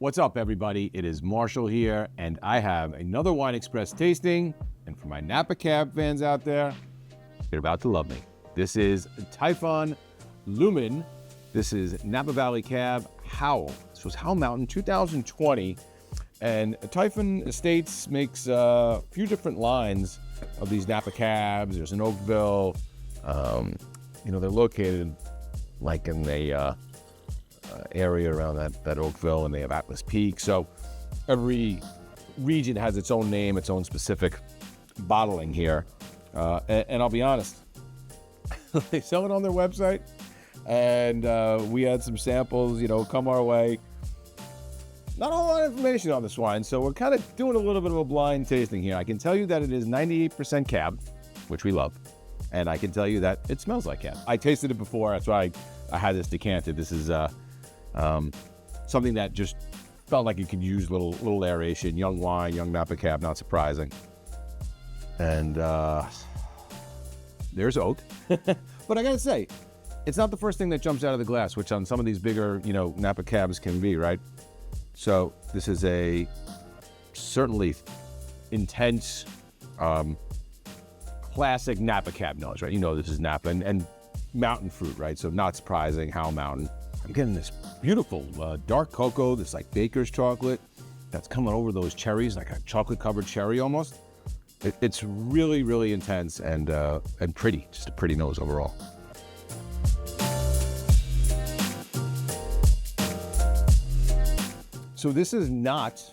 What's up, everybody? It is Marshall here, and I have another Wine Express tasting. And for my Napa Cab fans out there, you're about to love me. This is Typhon Lumen. This is Napa Valley Cab Howell. This was Howell Mountain 2020. And Typhon Estates makes a few different lines of these Napa Cabs. There's an Oakville. They're located like in the area around that Oakville, and they have Atlas Peak. So every region has its own name, its own specific bottling here. And I'll be honest, they sell it on their website, and we had some samples, come our way. Not a whole lot of information on this wine, so we're kind of doing a little bit of a blind tasting here. I can tell you that it is 98% cab, which we love, and I can tell you that it smells like cab. I tasted it before, that's why I had this decanted. This is something that just felt like it could use little aeration. Young wine, young Napa Cab, not surprising. And there's oak. But I gotta say, it's not the first thing that jumps out of the glass, which on some of these bigger, Napa Cabs can be, right? So this is a certainly intense, classic Napa Cab nose, right? This is Napa and mountain fruit, right? So not surprising, Howell Mountain. I'm getting this beautiful dark cocoa, this like baker's chocolate that's coming over those cherries, like a chocolate covered cherry almost. It's really, really intense and pretty, just a pretty nose overall. So this is not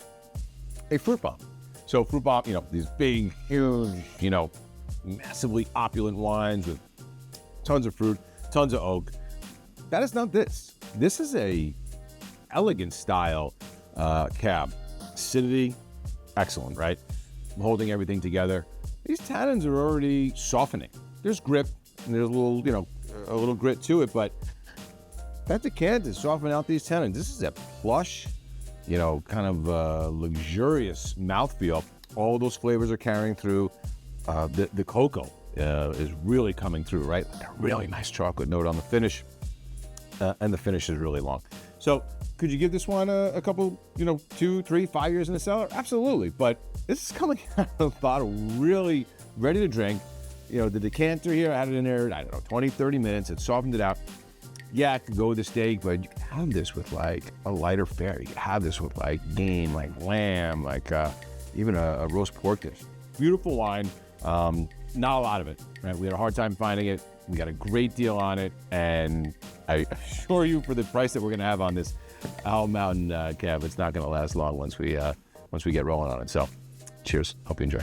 a fruit bomb. So fruit bomb, these big, huge, massively opulent wines with tons of fruit, tons of oak. That is not this. This is a elegant style cab. Acidity, excellent, right? Holding everything together. These tannins are already softening. There's grip, and there's a little grit to it, but that decant is softening out these tannins. This is a plush, kind of luxurious mouthfeel. All those flavors are carrying through. The cocoa is really coming through, right? Like a really nice chocolate note on the finish. And the finish is really long. So could you give this one a couple, 2, 3, 5 years in the cellar? Absolutely. But this is coming out of the bottle really ready to drink. The decanter here, I had it in there, 20, 30 minutes. It softened it out. Yeah, it could go with the steak, but you could have this with like a lighter fare. You could have this with like game, like lamb, like even a roast pork dish. Beautiful wine. Not a lot of it, right? We had a hard time finding it. We got a great deal on it, and I assure you, for the price that we're going to have on this Howell Mountain Cab, it's not going to last long once we get rolling on it. So, cheers. Hope you enjoy.